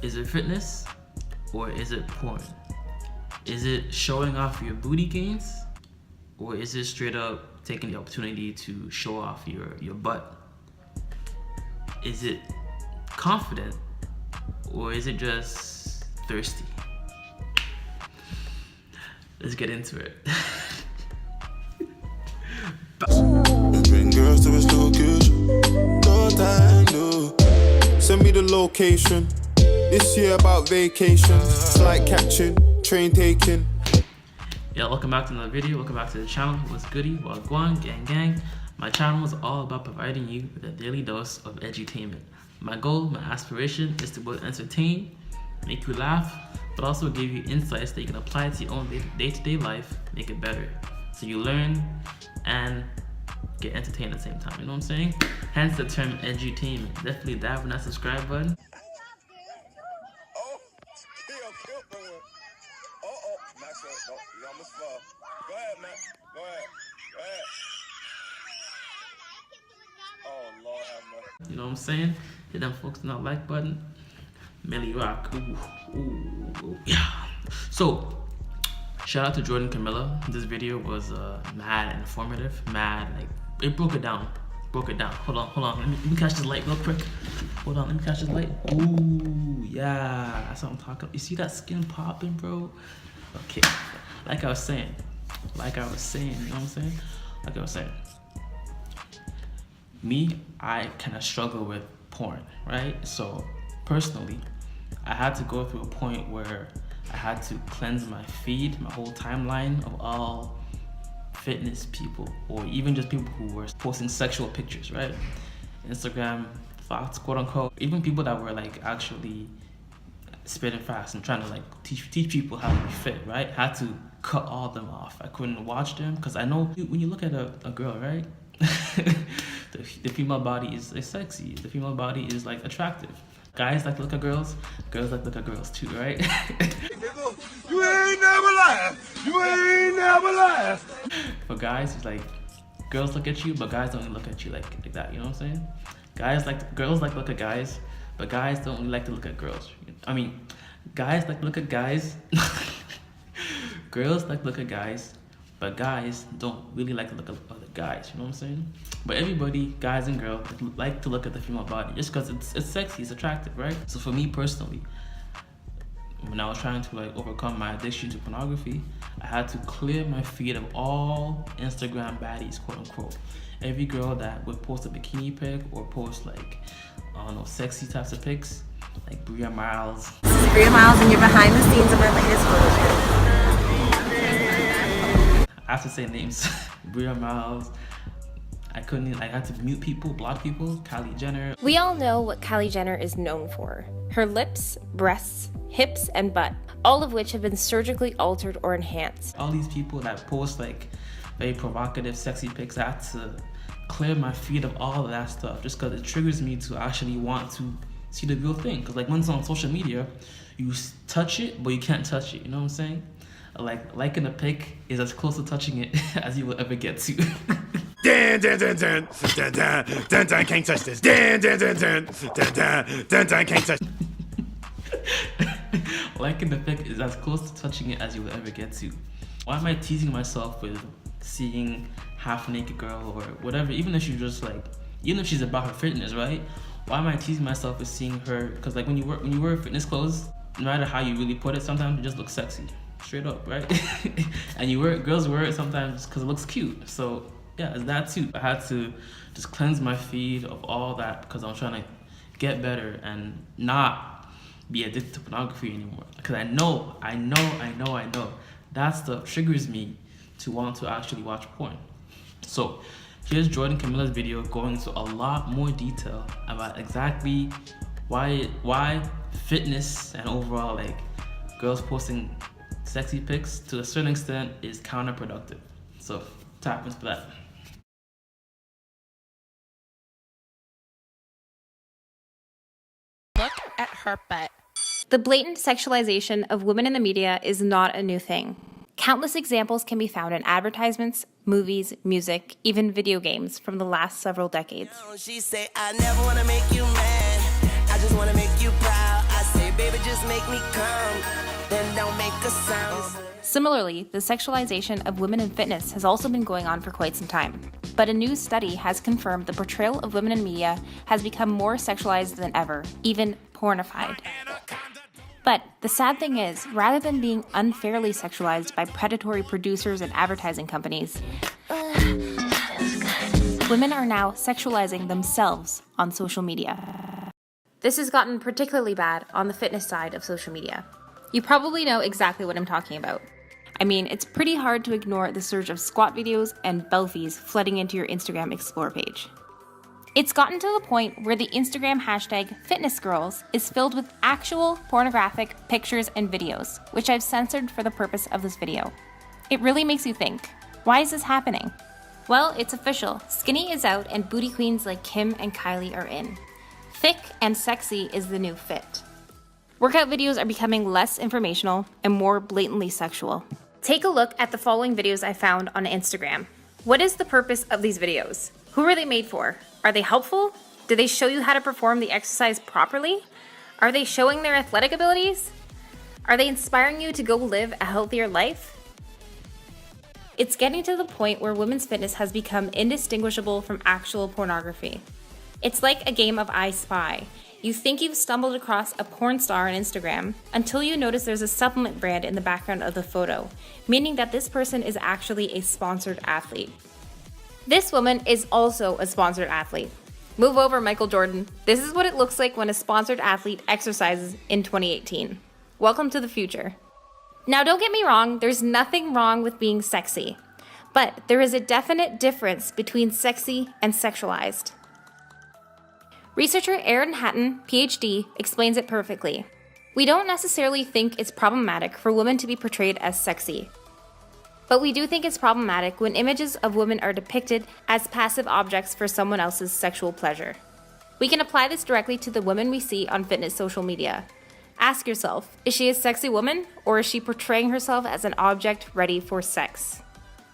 Is it fitness or is it porn? Is it showing off your booty gains or is it straight up taking the opportunity to show off your butt? Is it confident or is it just thirsty? Let's get into it. Bring girls to its location. No time, no. Send me the location. This year about vacation. Flight catching, train taking. Yeah, welcome back to another video. Welcome back to the channel. What's goody? Wagwan, gang. My channel is all about providing you with a daily dose of edutainment. My goal, my aspiration is to both entertain, make you laugh, but also give you insights that you can apply to your own day-to-day life, make it better. So you learn and get entertained at the same time, you know what I'm saying? Hence the term edutainment. Definitely dab on that subscribe button. Go ahead, man. Go ahead. Oh, Lord have mercy. You know what I'm saying? Hit them folks on that like button. Millie Rock. Ooh, yeah. So, shout out to Jordan Camilla. This video was mad informative. It broke it down. Hold on. Let me catch this light real quick. Hold on, let me catch this light. Ooh, yeah. That's what I'm talking about. You see that skin popping, bro? Okay. Like I was saying, you know what I'm saying? Like I was saying. Me, I kind of struggle with porn, right? So personally, I had to go through a point where I had to cleanse my feed, my whole timeline of all fitness people, or even just people who were posting sexual pictures, right? Instagram thoughts, quote unquote. Even people that were like actually spitting fast and trying to like teach people how to be fit, right? Had to cut all of them off. I couldn't watch them because I know when you look at a girl, right? The female body is sexy. The female body is like attractive. Guys like to look at girls. Girls like to look at girls too, right? You ain't never lied. For guys, it's like girls look at you, but guys don't look at you like that. You know what I'm saying? Girls like to look at guys, but guys don't really like to look at girls. I mean, guys like to look at guys. Girls like to look at guys, but guys don't really like to look at other guys. You know what I'm saying? But everybody, guys and girls, like to look at the female body just because it's sexy, it's attractive, right? So for me personally, when I was trying to like overcome my addiction to pornography, I had to clear my feed of all Instagram baddies, quote unquote. Every girl that would post a bikini pic or post like, I don't know, sexy types of pics, like Bria Miles. This is Bria Miles and you're behind the scenes of our latest photo shoot. I have to say names. Bria Miles. I had to mute people, block people. Kylie Jenner. We all know what Kylie Jenner is known for. Her lips, breasts, hips, and butt, all of which have been surgically altered or enhanced. All these people that post like very provocative, sexy pics, I had to clear my feed of all of that stuff just because it triggers me to actually want to see the real thing. Because like when it's on social media, you touch it, but you can't touch it. You know what I'm saying? Like liking a pic is as close to touching it as you will ever get to. Dun, can't touch this. Dun, can't touch. Liking the pic is as close to touching it as you will ever get to. Why am I teasing myself with seeing half naked girl or whatever? Even if she's about her fitness, right? Why am I teasing myself with seeing her? Because like when you wear fitness clothes, no matter how you really put it, sometimes it just looks sexy, straight up, right? And girls wear it sometimes because it looks cute. So yeah, it's that too. I had to just cleanse my feed of all that because I'm trying to get better and not be addicted to pornography anymore. Because I know that stuff triggers me to want to actually watch porn. So here's Jordan Camilla's video going into a lot more detail about exactly why fitness and overall like girls posting sexy pics to a certain extent is counterproductive. So tap into that. Look at her butt. The blatant sexualization of women in the media is not a new thing. Countless examples can be found in advertisements, movies, music, even video games from the last several decades. She say, I never wanna make you mad. I just wanna make you proud. I say, like, baby, just make me come, then don't make a sound. Similarly, the sexualization of women in fitness has also been going on for quite some time. But a new study has confirmed the portrayal of women in media has become more sexualized than ever, even pornified. But the sad thing is, rather than being unfairly sexualized by predatory producers and advertising companies, women are now sexualizing themselves on social media. This has gotten particularly bad on the fitness side of social media. You probably know exactly what I'm talking about. I mean, it's pretty hard to ignore the surge of squat videos and belfies flooding into your Instagram Explore page. It's gotten to the point where the Instagram hashtag #fitnessgirls is filled with actual pornographic pictures and videos, which I've censored for the purpose of this video. It really makes you think, why is this happening? Well, it's official. Skinny is out and booty queens like Kim and Kylie are in. Thick and sexy is the new fit. Workout videos are becoming less informational and more blatantly sexual. Take a look at the following videos I found on Instagram. What is the purpose of these videos? Who are they made for? Are they helpful? Do they show you how to perform the exercise properly? Are they showing their athletic abilities? Are they inspiring you to go live a healthier life? It's getting to the point where women's fitness has become indistinguishable from actual pornography. It's like a game of I Spy. You think you've stumbled across a porn star on Instagram until you notice there's a supplement brand in the background of the photo, meaning that this person is actually a sponsored athlete. This woman is also a sponsored athlete. Move over, Michael Jordan. This is what it looks like when a sponsored athlete exercises in 2018. Welcome to the future. Now, don't get me wrong, there's nothing wrong with being sexy, but there is a definite difference between sexy and sexualized. Researcher Erin Hatton, PhD, explains it perfectly. We don't necessarily think it's problematic for women to be portrayed as sexy, but we do think it's problematic when images of women are depicted as passive objects for someone else's sexual pleasure. We can apply this directly to the women we see on fitness social media. Ask yourself, is she a sexy woman, or is she portraying herself as an object ready for sex?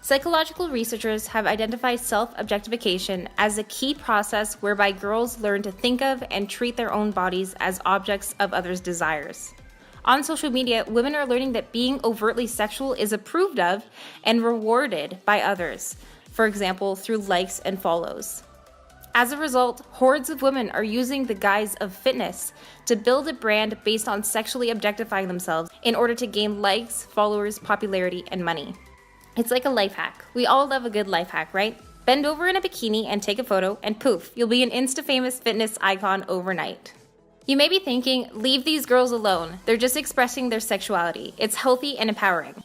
Psychological researchers have identified self-objectification as a key process whereby girls learn to think of and treat their own bodies as objects of others' desires. On social media, women are learning that being overtly sexual is approved of and rewarded by others, for example, through likes and follows. As a result, hordes of women are using the guise of fitness to build a brand based on sexually objectifying themselves in order to gain likes, followers, popularity, and money. It's like a life hack. We all love a good life hack, right? Bend over in a bikini and take a photo, and poof, you'll be an insta-famous fitness icon overnight. You may be thinking, leave these girls alone. They're just expressing their sexuality. It's healthy and empowering.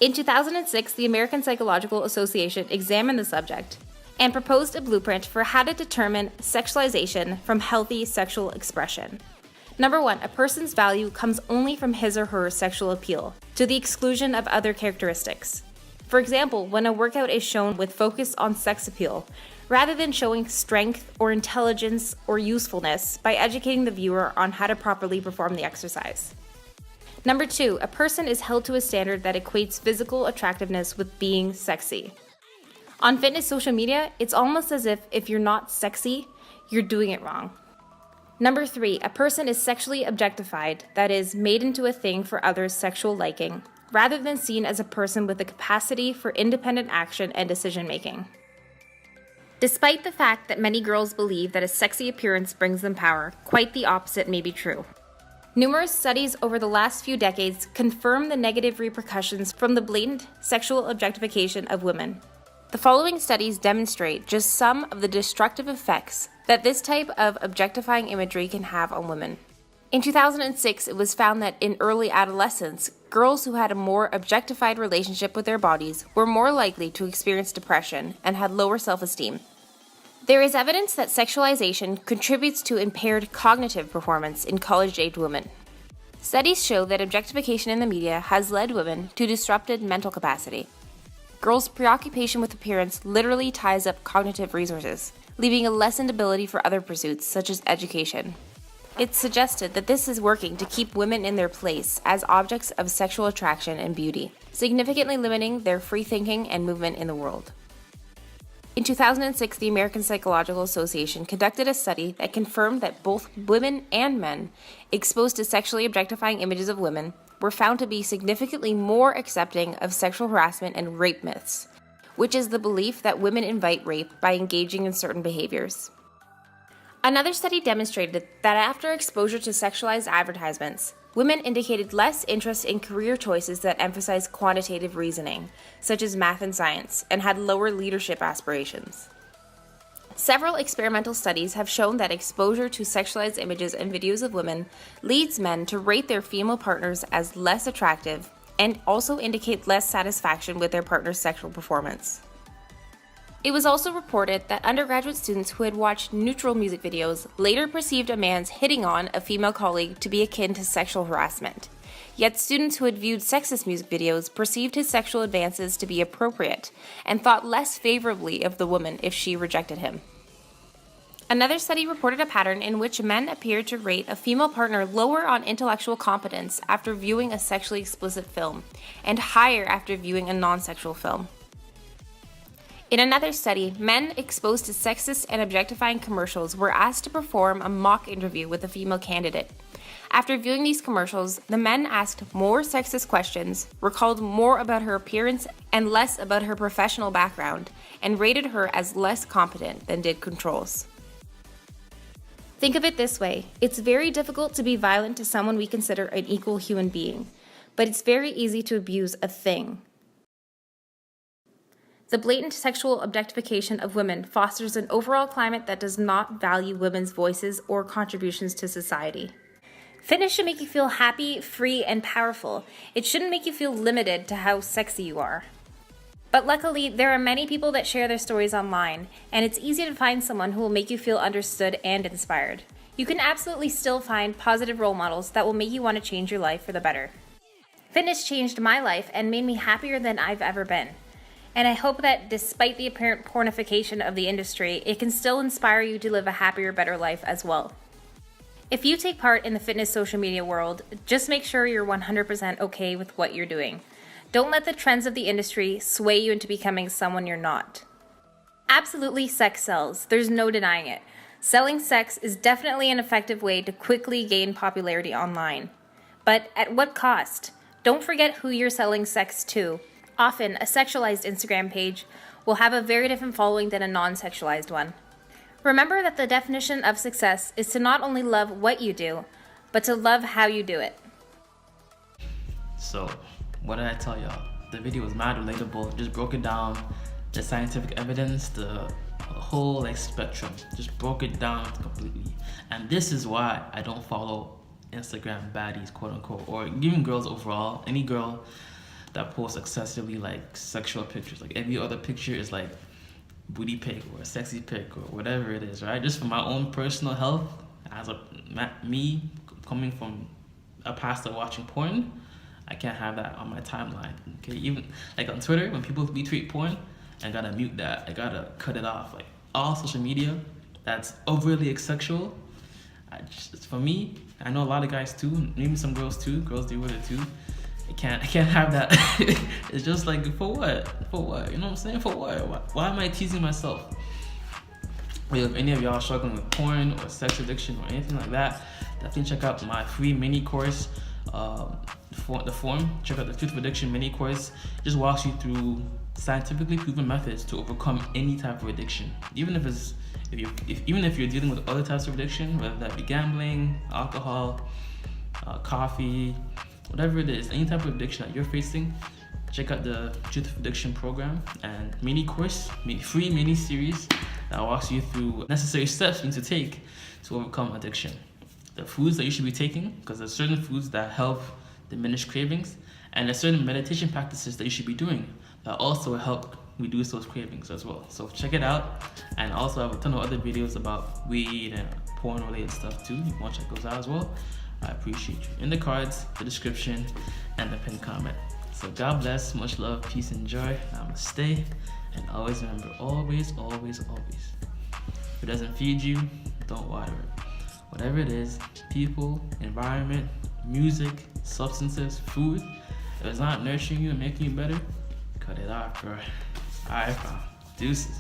In 2006, the American Psychological Association examined the subject and proposed a blueprint for how to determine sexualization from healthy sexual expression. Number 1, a person's value comes only from his or her sexual appeal, to the exclusion of other characteristics. For example, when a workout is shown with focus on sex appeal, rather than showing strength or intelligence or usefulness by educating the viewer on how to properly perform the exercise. Number 2, a person is held to a standard that equates physical attractiveness with being sexy. On fitness social media, it's almost as if you're not sexy, you're doing it wrong. Number 3, a person is sexually objectified, that is, made into a thing for others' sexual liking, rather than seen as a person with the capacity for independent action and decision-making. Despite the fact that many girls believe that a sexy appearance brings them power, quite the opposite may be true. Numerous studies over the last few decades confirm the negative repercussions from the blatant sexual objectification of women. The following studies demonstrate just some of the destructive effects that this type of objectifying imagery can have on women. In 2006, it was found that in early adolescence, girls who had a more objectified relationship with their bodies were more likely to experience depression and had lower self-esteem. There is evidence that sexualization contributes to impaired cognitive performance in college-age women. Studies show that objectification in the media has led women to disrupted mental capacity. Girls' preoccupation with appearance literally ties up cognitive resources, leaving a lessened ability for other pursuits such as education. It's suggested that this is working to keep women in their place as objects of sexual attraction and beauty, significantly limiting their free thinking and movement in the world. In 2006, the American Psychological Association conducted a study that confirmed that both women and men exposed to sexually objectifying images of women were found to be significantly more accepting of sexual harassment and rape myths, which is the belief that women invite rape by engaging in certain behaviors. Another study demonstrated that after exposure to sexualized advertisements, women indicated less interest in career choices that emphasized quantitative reasoning, such as math and science, and had lower leadership aspirations. Several experimental studies have shown that exposure to sexualized images and videos of women leads men to rate their female partners as less attractive and also indicate less satisfaction with their partner's sexual performance. It was also reported that undergraduate students who had watched neutral music videos later perceived a man's hitting on a female colleague to be akin to sexual harassment. Yet students who had viewed sexist music videos perceived his sexual advances to be appropriate and thought less favorably of the woman if she rejected him. Another study reported a pattern in which men appeared to rate a female partner lower on intellectual competence after viewing a sexually explicit film, and higher after viewing a non-sexual film. In another study, men exposed to sexist and objectifying commercials were asked to perform a mock interview with a female candidate. After viewing these commercials, the men asked more sexist questions, recalled more about her appearance and less about her professional background, and rated her as less competent than did controls. Think of it this way: it's very difficult to be violent to someone we consider an equal human being, but it's very easy to abuse a thing. The blatant sexual objectification of women fosters an overall climate that does not value women's voices or contributions to society. Fitness should make you feel happy, free, and powerful. It shouldn't make you feel limited to how sexy you are. But luckily, there are many people that share their stories online, and it's easy to find someone who will make you feel understood and inspired. You can absolutely still find positive role models that will make you want to change your life for the better. Fitness changed my life and made me happier than I've ever been. And I hope that despite the apparent pornification of the industry, it can still inspire you to live a happier, better life as well. If you take part in the fitness social media world, just make sure you're 100% okay with what you're doing. Don't let the trends of the industry sway you into becoming someone you're not. Absolutely, sex sells. There's no denying it. Selling sex is definitely an effective way to quickly gain popularity online. But at what cost? Don't forget who you're selling sex to. Often, a sexualized Instagram page will have a very different following than a non-sexualized one. Remember that the definition of success is to not only love what you do, but to love how you do it. So, what did I tell y'all? The video was mad relatable. Just broke it down, the scientific evidence, the whole spectrum. Just broke it down completely. And this is why I don't follow Instagram baddies, quote unquote, or even girls overall. Any girl that posts excessively sexual pictures, every other picture is booty pic or a sexy pic or whatever it is, right? Just for my own personal health, as me coming from a past of watching porn, I can't have that on my timeline. Okay, even on Twitter, when people retweet porn, I gotta mute that. I gotta cut it off. All social media that's overly sexual, for me, I know a lot of guys too, maybe some girls too. Girls deal with it too. I can't have that. It's just for what? For what? You know what I'm saying? For what? Why am I teasing myself? If any of y'all struggling with porn or sex addiction or anything like that, definitely check out my free mini course, the form. Check out the Truth of Addiction mini course. It just walks you through scientifically proven methods to overcome any type of addiction. Even if you're dealing with other types of addiction, whether that be gambling, alcohol, coffee, whatever it is, any type of addiction that you're facing, check out the Truth of Addiction program and mini course, free mini series that walks you through necessary steps you need to take to overcome addiction. The foods that you should be taking, because there's certain foods that help diminish cravings, and there's certain meditation practices that you should be doing that also help reduce those cravings as well. So check it out, and also I have a ton of other videos about weed and porn related stuff too. You want to check those out as well. I appreciate you. In the cards, the description, and the pinned comment. So God bless, much love, peace, and joy. Namaste, and always remember, always, always, always. If it doesn't feed you, don't water it. Whatever it is, people, environment, music, substances, food, if it's not nurturing you and making you better, cut it off, bro. Alright, bro. Deuces.